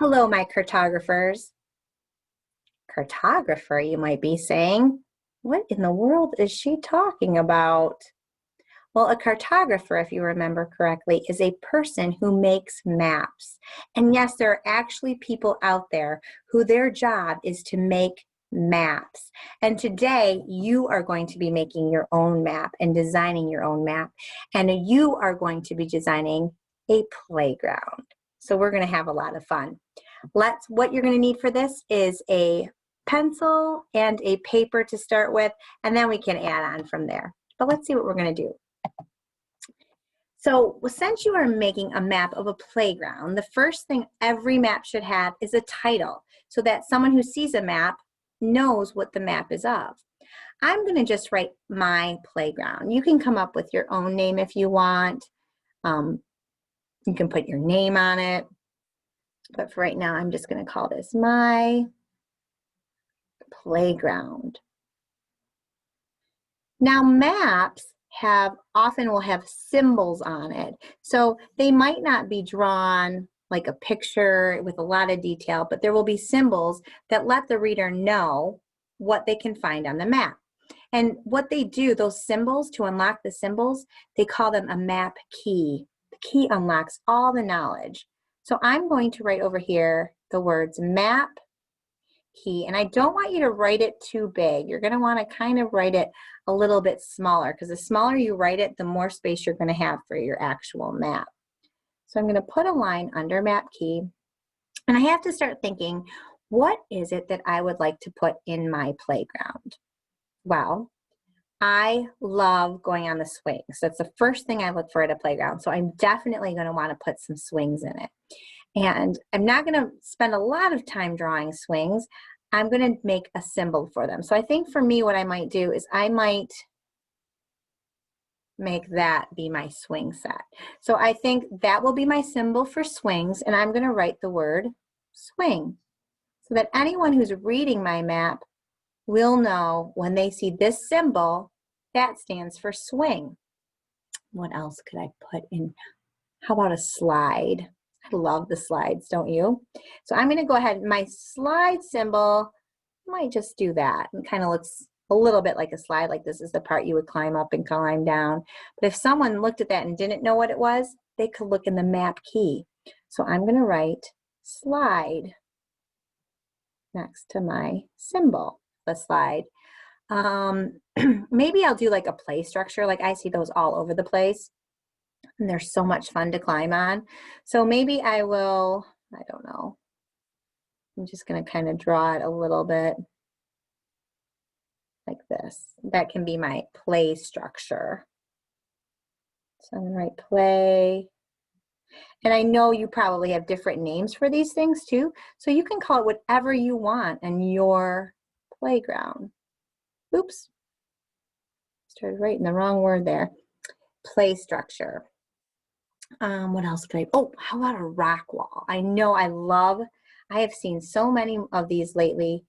Hello, my cartographers. Cartographer, you might be saying. What in the world is she talking about? Well, a cartographer, if you remember correctly, is a person who makes maps. And yes, there are actually people out there who their job is to make maps. And today you are going to be making your own map and designing your own map. And you are going to be designing a playground. So we're going to have a lot of fun. What you're going to need for this is a pencil and a paper to start with, and then we can add on from there. But let's see what we're going to do. So since you are making a map of a playground, the first thing every map should have is a title so that someone who sees a map knows what the map is of. I'm going to just write my playground. You can come up with your own name if you want. You can put your name on it. But for right now, I'm just going to call this my playground. Now, maps often will have symbols on it. So they might not be drawn like a picture with a lot of detail, but there will be symbols that let the reader know what they can find on the map. And what they do, those symbols, to unlock the symbols, they call them a map key. The key unlocks all the knowledge. So I'm going to write over here the words map key, and I don't want you to write it too big. You're going to want to kind of write it a little bit smaller, because the smaller you write it, the more space you're going to have for your actual map. So I'm going to put a line under map key, and I have to start thinking, what is it that I would like to put in my playground? Well, I love going on the swings. That's the first thing I look for at a playground. So I'm definitely going to want to put some swings in it. And I'm not going to spend a lot of time drawing swings. I'm going to make a symbol for them. So I think for me, what I might do is I might make that be my swing set. So I think that will be my symbol for swings, and I'm going to write the word swing so that anyone who's reading my map will know when they see this symbol, that stands for swing. What else could I put in? How about a slide? I love the slides, don't you? So I'm going to go ahead, my slide symbol, I might just do that. It kind of looks a little bit like a slide, like this is the part you would climb up and climb down. But if someone looked at that and didn't know what it was, they could look in the map key. So I'm going to write slide next to my symbol, the slide. Maybe I'll do like a play structure. Like I see those all over the place, and they're so much fun to climb on. So maybe I will, I don't know. I'm just going to kind of draw it a little bit like this. That can be my play structure. So I'm going to write play. And I know you probably have different names for these things too. So you can call it whatever you want in your playground. Oops. Started writing the wrong word there. Play structure. What else could I, oh, how about a rock wall? I know I have seen so many of these lately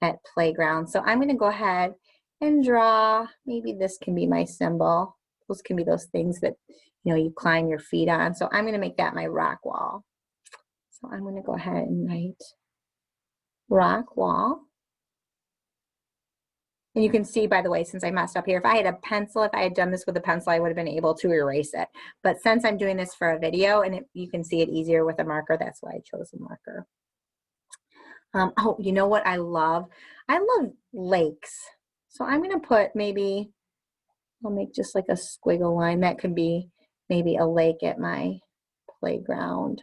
at playgrounds. So I'm going to go ahead and draw, maybe this can be my symbol. Those can be those things that, you climb your feet on. So I'm going to make that my rock wall. So I'm going to go ahead and write rock wall. And you can see, by the way, since I messed up here, if I had a pencil, if I had done this with a pencil, I would have been able to erase it. But since I'm doing this for a video and you can see it easier with a marker, that's why I chose a marker. Oh, you know what I love? I love lakes. So I'm going to put I'll make just like a squiggle line. That could be maybe a lake at my playground.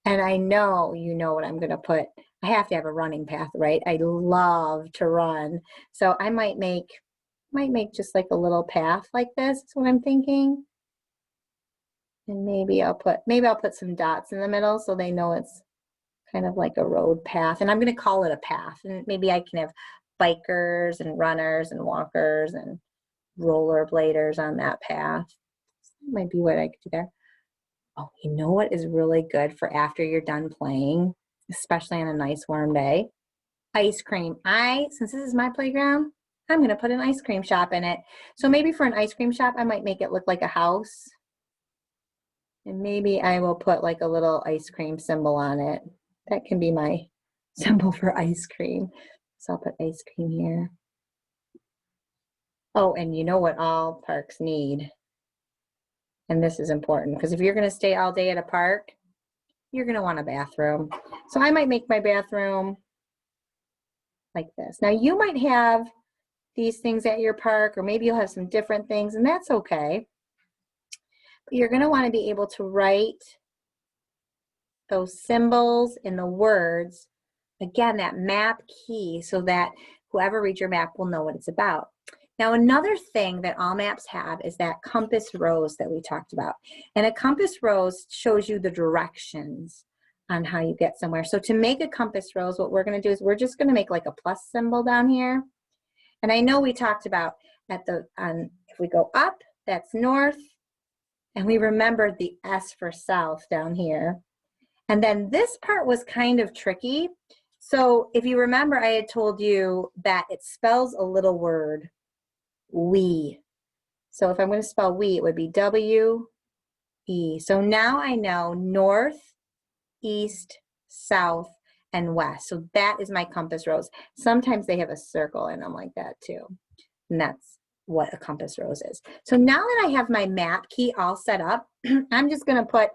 And I know you know what I'm going to put. I have to have a running path, right? I love to run. So I might make just like a little path like this. That's what I'm thinking. And maybe I'll put some dots in the middle so they know it's kind of like a road path. And I'm going to call it a path. And maybe I can have bikers and runners and walkers and rollerbladers on that path. That might be what I could do there. Oh, you know what is really good for after you're done playing, especially on a nice warm day? Ice cream. Since this is my playground, I'm going to put an ice cream shop in it. So maybe for an ice cream shop, I might make it look like a house. And maybe I will put like a little ice cream symbol on it. That can be my symbol for ice cream. So I'll put ice cream here. Oh, and you know what all parks need? And this is important because if you're going to stay all day at a park, you're going to want a bathroom. So I might make my bathroom like this. Now you might have these things at your park, or maybe you'll have some different things, and that's okay. But you're going to want to be able to write those symbols and the words, again, that map key, so that whoever reads your map will know what it's about. Now, another thing that all maps have is that compass rose that we talked about. And a compass rose shows you the directions on how you get somewhere. So to make a compass rose, what we're going to do is we're just going to make like a plus symbol down here. And I know we talked about if we go up, that's north. And we remembered the S for south down here. And then this part was kind of tricky. So if you remember, I had told you that it spells a little word, we. So if I'm going to spell we, it would be W-E. So now I know north, east, south, and west. So that is my compass rose. Sometimes they have a circle in them like that too. And that's what a compass rose is. So now that I have my map key all set up, I'm just going to put,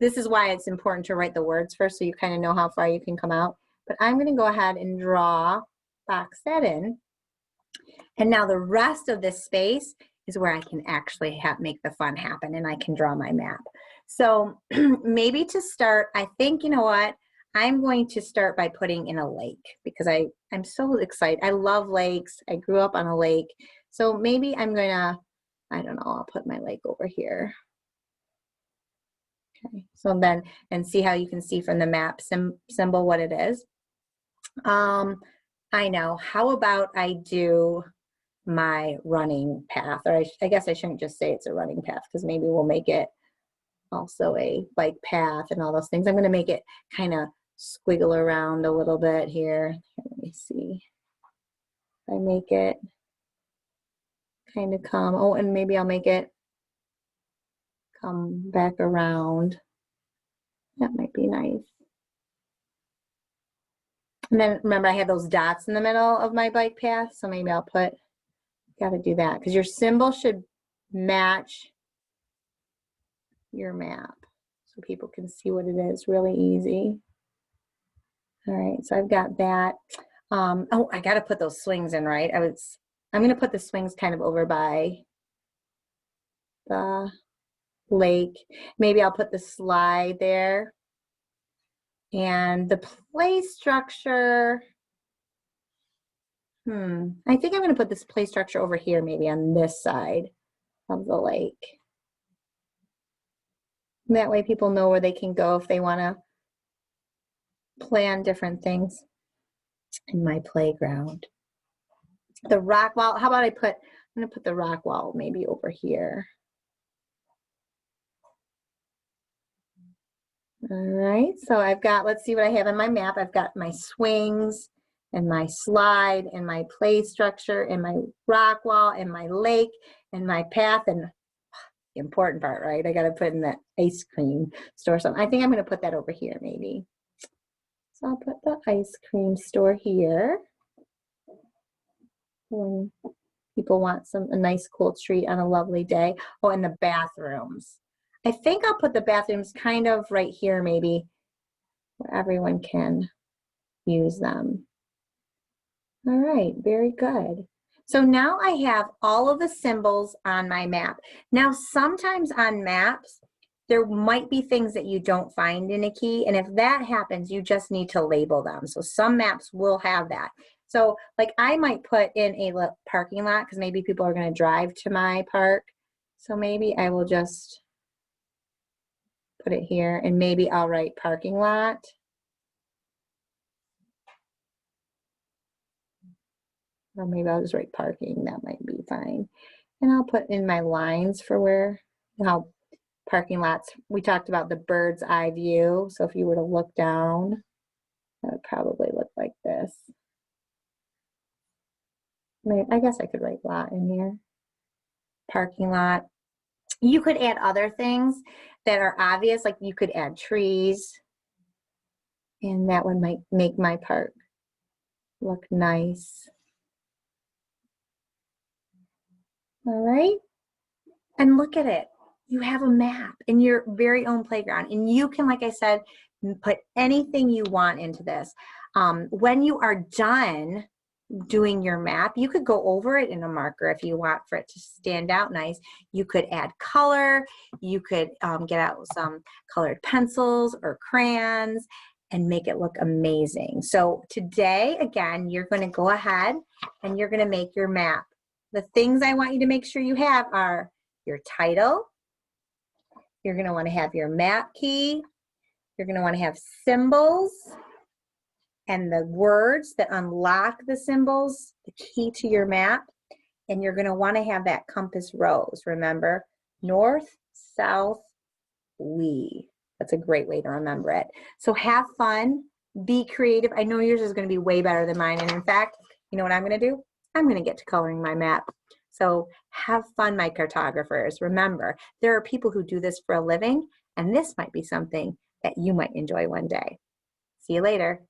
this is why it's important to write the words first so you kind of know how far you can come out. But I'm going to go ahead and box that in. And now the rest of this space is where I can actually make the fun happen, and I can draw my map. So maybe to start, I think, you know what, I'm going to start by putting in a lake because I'm so excited. I love lakes. I grew up on a lake. So maybe I'm going to, I don't know, I'll put my lake over here. Okay, so then, and see how you can see from the map symbol what it is. I know, how about I do my running path, or I guess I shouldn't just say it's a running path because maybe we'll make it also a bike path and all those things. I'm going to make it kind of squiggle around a little bit here. Let me see. I make it kind of come, oh, and maybe I'll make it come back around. That might be nice. And then remember I have those dots in the middle of my bike path, so maybe I'll put, got to do that because your symbol should match your map so people can see what it is really easy. All right, so I've got that. Oh, I got to put those swings in, right? I'm going to put the swings kind of over by the lake. Maybe I'll put the slide there. And the play structure, I think I'm going to put this play structure over here, maybe on this side of the lake. That way people know where they can go if they want to play on different things in my playground. The rock wall, how about I'm going to put the rock wall maybe over here. All right, so I've got, let's see what I have in my map. I've got my swings and my slide and my play structure and my rock wall and my lake and my path, and the important part, right? I got to put in that ice cream store. So I think I'm going to put that over here maybe. So I'll put the ice cream store here. When people want a nice cool treat on a lovely day. Oh, and the bathrooms. I think I'll put the bathrooms kind of right here maybe where everyone can use them. All right, very good. So now I have all of the symbols on my map. Now sometimes on maps, there might be things that you don't find in a key, and if that happens, you just need to label them. So some maps will have that. So like I might put in a parking lot because maybe people are going to drive to my park. So maybe I will just put it here, and maybe I'll write parking lot. Or maybe I'll just write parking, that might be fine. And I'll put in my lines for how parking lots, we talked about the bird's eye view. So if you were to look down, that would probably look like this. I guess I could write lot in here. Parking lot. You could add other things that are obvious, like you could add trees. And that one might make my park look nice. All right. And look at it. You have a map in your very own playground. And you can, like I said, put anything you want into this. When you are done doing your map, you could go over it in a marker if you want for it to stand out nice. You could add color. You could get out some colored pencils or crayons and make it look amazing. So today, again, you're going to go ahead and you're going to make your map. The things I want you to make sure you have are your title. You're going to want to have your map key. You're going to want to have symbols and the words that unlock the symbols, the key to your map. And you're going to want to have that compass rose. Remember, north, south, we. That's a great way to remember it. So have fun, be creative. I know yours is going to be way better than mine. And in fact, you know what I'm going to do? I'm going to get to coloring my map. So have fun, my cartographers. Remember, there are people who do this for a living, and this might be something that you might enjoy one day. See you later.